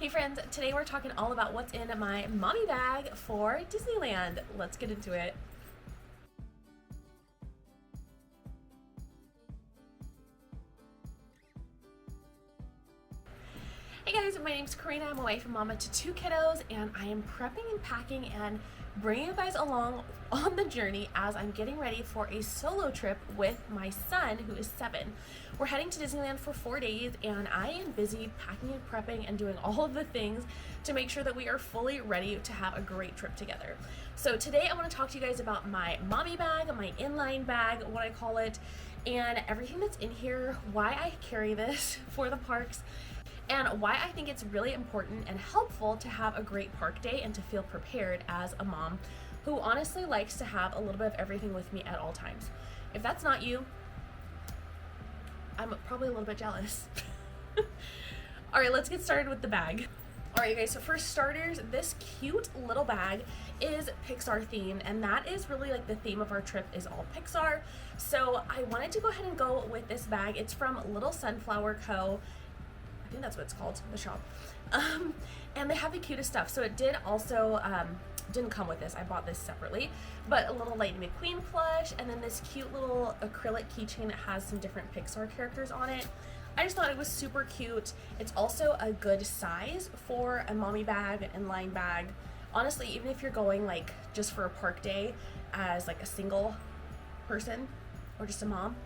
Hey friends, today we're talking all about what's in my mommy bag for Disneyland. Let's get into it. Hey guys, my name's Corina. I'm a wife and mama to two kiddos, and I am prepping and packing and bringing you guys along on the journey as I'm getting ready for a solo trip with my son, who is 7. We're heading to Disneyland for 4 days, and I am busy packing and prepping and doing all of the things to make sure that we are fully ready to have a great trip together. So today I want to talk to you guys about my mommy bag, my inline bag, what I call it, and everything that's in here, why I carry this for the parks, and why I think it's really important and helpful to have a great park day and to feel prepared as a mom who honestly likes to have a little bit of everything with me at all times. If that's not you, I'm probably a little bit jealous. All right, let's get started with the bag. All right, guys, so for starters, this cute little bag is Pixar themed, and that is really like the theme of our trip is all Pixar. So I wanted to go ahead and go with this bag. It's from Little Sunflower Co. I think that's what it's called, the shop. And they have the cutest stuff. So it did also, didn't come with this, I bought this separately, but a little Lightning McQueen plush, and then this cute little acrylic keychain that has some different Pixar characters on it. I just thought it was super cute. It's also a good size for a mommy bag, an inline bag. Honestly, even if you're going like just for a park day as like a single person or just a mom,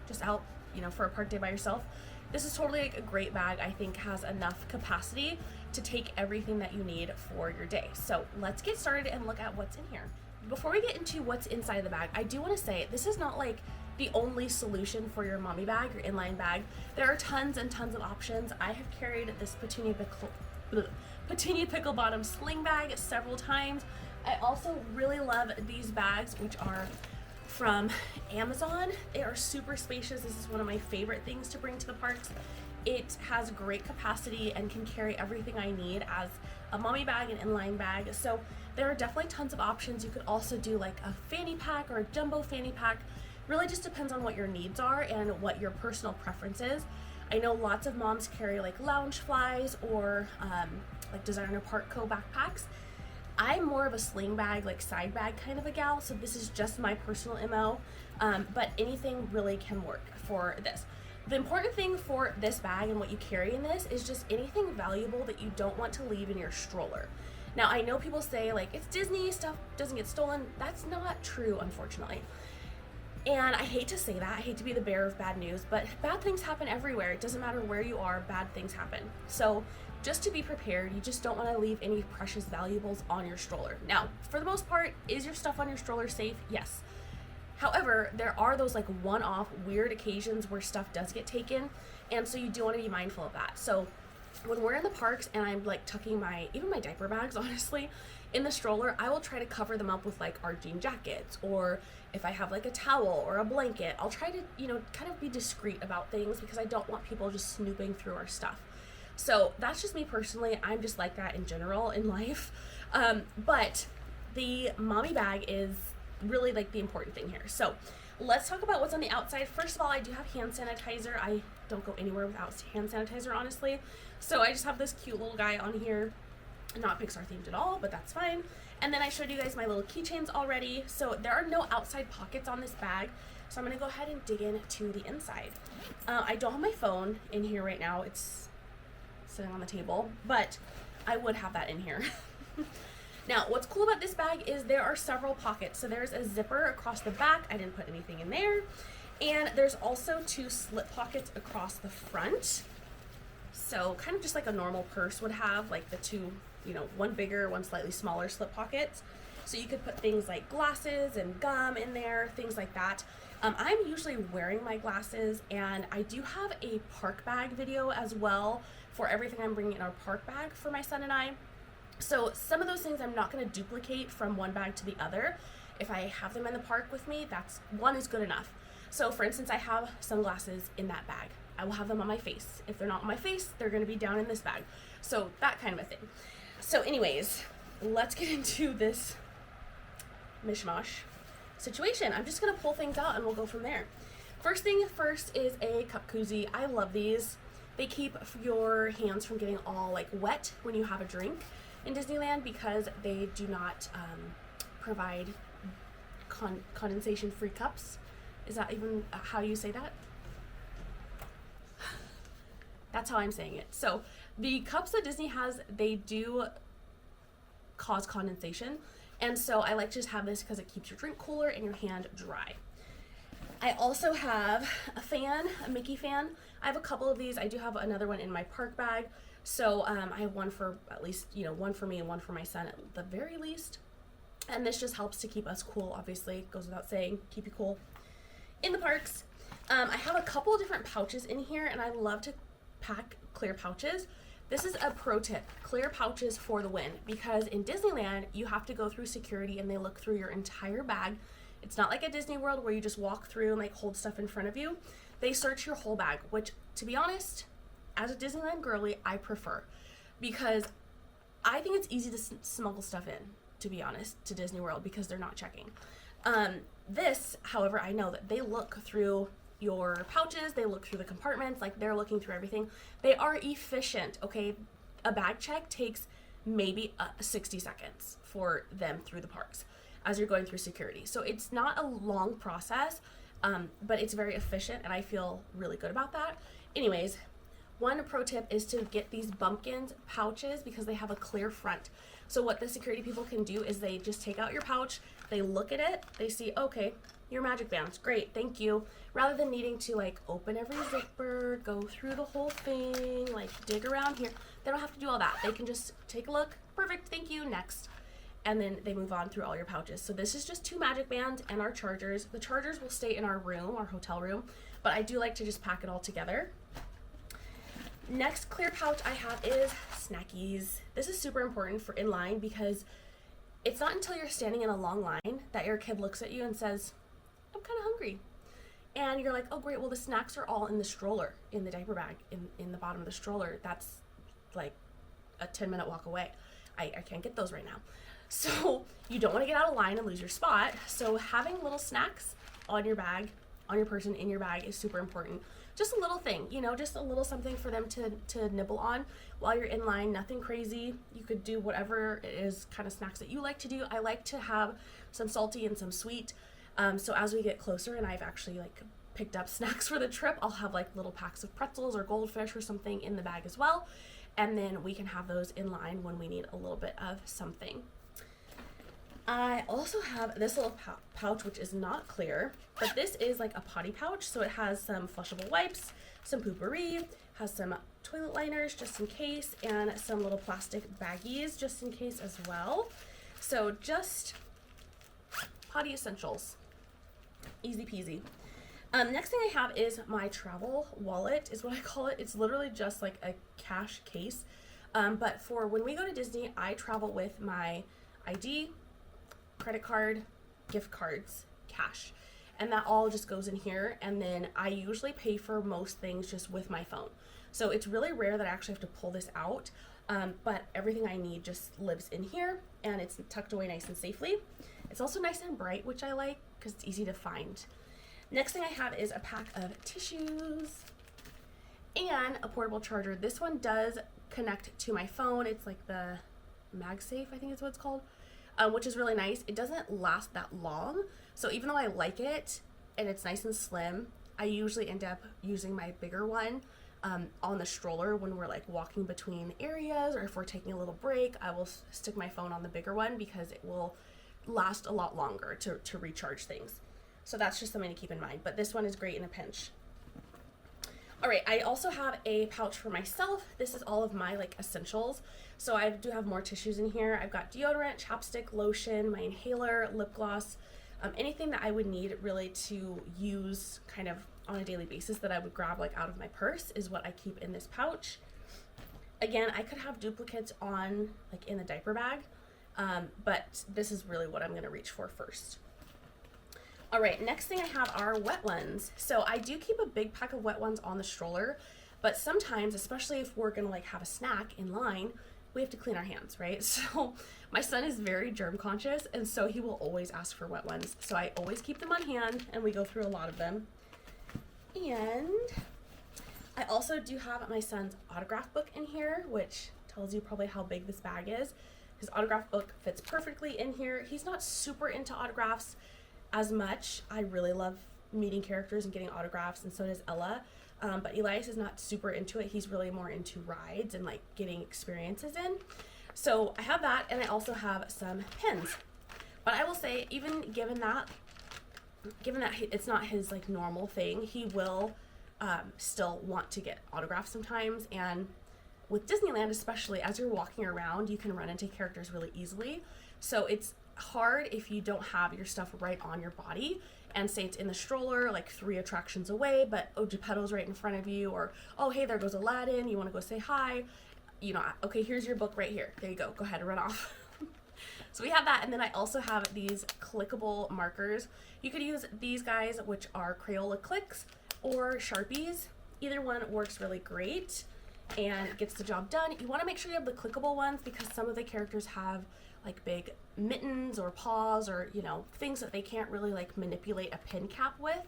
just out, for a park day by yourself, this is totally like a great bag. I think has enough capacity to take everything that you need for your day. So let's get started and look at what's in here. Before we get into what's inside the bag, I do want to say this is not like the only solution for your mommy bag, your inline bag. There are tons and tons of options. I have carried this Petunia Pickle Bottom sling bag several times. I also really love these bags, which are from Amazon. They are super spacious. This is one of my favorite things to bring to the parks. It has great capacity and can carry everything I need as a mommy bag and inline bag. So there are definitely tons of options. You could also do like a fanny pack or a jumbo fanny pack. Really just depends on what your needs are and what your personal preference is. I know lots of moms carry like lounge flies or like Designer Park Co backpacks. I'm more of a sling bag, like side bag kind of a gal, so this is just my personal MO, but anything really can work for this. The important thing for this bag and what you carry in this is just anything valuable that you don't want to leave in your stroller. Now, I know people say like, it's Disney, stuff doesn't get stolen. That's not true, unfortunately. And I hate to say that, I hate to be the bearer of bad news, but bad things happen everywhere. It doesn't matter where you are, bad things happen. So just to be prepared, you just don't want to leave any precious valuables on your stroller. Now, for the most part, is your stuff on your stroller safe? Yes. However, there are those like one-off weird occasions where stuff does get taken, and so you do want to be mindful of that. So when we're in the parks and I'm like tucking even my diaper bags, honestly, in the stroller, I will try to cover them up with like our jean jackets, or if I have like a towel or a blanket, I'll try to, kind of be discreet about things because I don't want people just snooping through our stuff. So that's just me personally. I'm just like that in general in life. But the mommy bag is really like the important thing here. So let's talk about what's on the outside. First of all, I do have hand sanitizer. I don't go anywhere without hand sanitizer, honestly. So I just have this cute little guy on here. Not Pixar themed at all, but that's fine. And then I showed you guys my little keychains already. So there are no outside pockets on this bag. So I'm gonna go ahead and dig into the inside. I don't have my phone in here right now. It's sitting on the table, but I would have that in here. Now, what's cool about this bag is there are several pockets. So there's a zipper across the back. I didn't put anything in there. And there's also 2 slip pockets across the front. So kind of just like a normal purse would have, like the 2, one bigger, one slightly smaller slip pockets. So you could put things like glasses and gum in there, things like that. I'm usually wearing my glasses, and I do have a park bag video as well for everything I'm bringing in our park bag for my son and I. So some of those things I'm not going to duplicate from one bag to the other. If I have them in the park with me, that's one is good enough. So for instance, I have sunglasses in that bag. I will have them on my face. If they're not on my face, they're going to be down in this bag. So that kind of a thing. So anyways, let's get into this mishmash situation. I'm just going to pull things out and we'll go from there. First thing first is a cup koozie. I love these. They keep your hands from getting all like wet when you have a drink in Disneyland because they do not provide condensation free cups. Is that even how you say that? That's how I'm saying it. So the cups that Disney has, they do cause condensation. And so I like to just have this because it keeps your drink cooler and your hand dry. I also have a fan, a Mickey fan. I have a couple of these. I do have another one in my park bag. So I have one for at least, one for me and one for my son at the very least. And this just helps to keep us cool, obviously. Goes without saying, keep you cool in the parks. I have a couple of different pouches in here, and I love to pack clear pouches. This is a pro tip, clear pouches for the win, because in Disneyland, you have to go through security and they look through your entire bag. It's not like at Disney World where you just walk through and like hold stuff in front of you. They search your whole bag, which, to be honest, as a Disneyland girly, I prefer, because I think it's easy to smuggle stuff in, to be honest, to Disney World because they're not checking. This, however, I know that they look through your pouches, they look through the compartments, like they're looking through everything. They are efficient, okay? A bag check takes maybe 60 seconds for them through the parks as you're going through security. So it's not a long process, but it's very efficient and I feel really good about that. Anyways, one pro tip is to get these bumpkins pouches because they have a clear front. So what the security people can do is they just take out your pouch, they look at it, they see, okay, your magic bands, great, thank you. Rather than needing to like open every zipper, go through the whole thing, like dig around here, they don't have to do all that. They can just take a look, perfect, thank you, next. And then they move on through all your pouches. So this is just 2 magic bands and our chargers. The chargers will stay in our room, our hotel room, but I do like to just pack it all together. Next clear pouch I have is snackies. This is super important for in line because it's not until you're standing in a long line that your kid looks at you and says, I'm kind of hungry. And you're like, oh great, well the snacks are all in the stroller, in the diaper bag, in the bottom of the stroller. That's like a 10-minute walk away. I can't get those right now. So you don't want to get out of line and lose your spot. So having little snacks on your bag, on your person, in your bag is super important. Just a little thing, just a little something for them to nibble on while you're in line. Nothing crazy. You could do whatever it is kind of snacks that you like to do. I like to have some salty and some sweet. So as we get closer and I've actually like picked up snacks for the trip, I'll have like little packs of pretzels or goldfish or something in the bag as well. And then we can have those in line when we need a little bit of something. I also have this little pouch, which is not clear, but this is like a potty pouch. So it has some flushable wipes, some poopery, has some toilet liners just in case, and some little plastic baggies just in case as well. So just potty essentials. Easy peasy. Next thing I have is my travel wallet, is what I call it. It's literally just like a cash case. But for when we go to Disney, I travel with my ID, credit card, gift cards, cash, and that all just goes in here. And then I usually pay for most things just with my phone. So it's really rare that I actually have to pull this out, but everything I need just lives in here and it's tucked away nice and safely. It's also nice and bright, which I like because it's easy to find. Next thing I have is a pack of tissues and a portable charger. This one does connect to my phone. It's like the MagSafe, I think is what it's called. Which is really nice. It doesn't last that long, so even though I like it and it's nice and slim, I usually end up using my bigger one on the stroller when we're like walking between areas, or if we're taking a little break, I will stick my phone on the bigger one because it will last a lot longer to recharge things. So that's just something to keep in mind, but this one is great in a pinch. All right, I also have a pouch for myself. This is all of my like essentials. So I do have more tissues in here. I've got deodorant, chapstick, lotion, my inhaler, lip gloss, anything that I would need really to use kind of on a daily basis that I would grab like out of my purse is what I keep in this pouch. Again, I could have duplicates on like in the diaper bag, but this is really what I'm gonna reach for first. All right, next thing I have are wet ones. So I do keep a big pack of wet ones on the stroller, but sometimes, especially if we're gonna like have a snack in line, we have to clean our hands, right? So my son is very germ conscious, and so he will always ask for wet ones. So I always keep them on hand, and we go through a lot of them. And I also do have my son's autograph book in here, which tells you probably how big this bag is. His autograph book fits perfectly in here. He's not super into autographs as much. I really love meeting characters and getting autographs, and so does Ella. But Elias is not super into it. He's really more into rides and like getting experiences in. So I have that, and I also have some pins. But I will say, even given that it's not his like normal thing, he will still want to get autographs sometimes. And with Disneyland especially, as you're walking around, you can run into characters really easily. So it's hard if you don't have your stuff right on your body, and say it's in the stroller like 3 attractions away, but Geppetto's right in front of you, or oh hey, there goes Aladdin, you want to go say hi, you know, okay, here's your book right here, there you go ahead and run off. So we have that, and then I also have these clickable markers. You could use these guys, which are Crayola clicks, or Sharpies. Either one works really great and gets the job done. You want to make sure you have the clickable ones, because some of the characters have like big mittens or paws, or you know, things that they can't really like manipulate a pin cap with,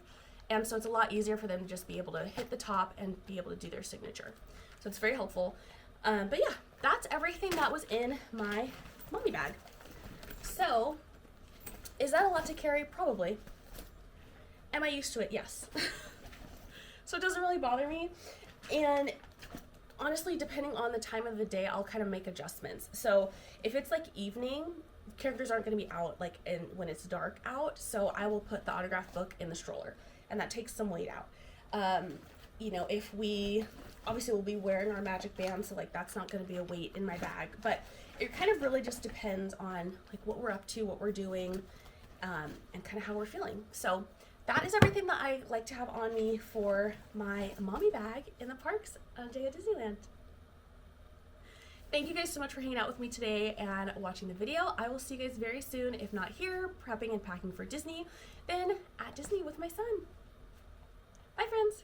and so it's a lot easier for them to just be able to hit the top and be able to do their signature. So it's very helpful. But yeah, that's everything that was in my mommy bag. So is that a lot to carry? Probably. Am I used to it? Yes. So it doesn't really bother me, and honestly, depending on the time of the day, I'll kind of make adjustments. So if it's like evening, characters aren't going to be out like when it's dark out, so I will put the autograph book in the stroller, and that takes some weight out. You know, if we obviously we'll be wearing our magic band, so like that's not going to be a weight in my bag, but it kind of really just depends on like what we're up to, what we're doing, and kind of how we're feeling. So that is everything that I like to have on me for my mommy bag in the parks on a day at Disneyland. Thank you guys so much for hanging out with me today and watching the video. I will see you guys very soon, if not here, prepping and packing for Disney, then at Disney with my son. Bye, friends.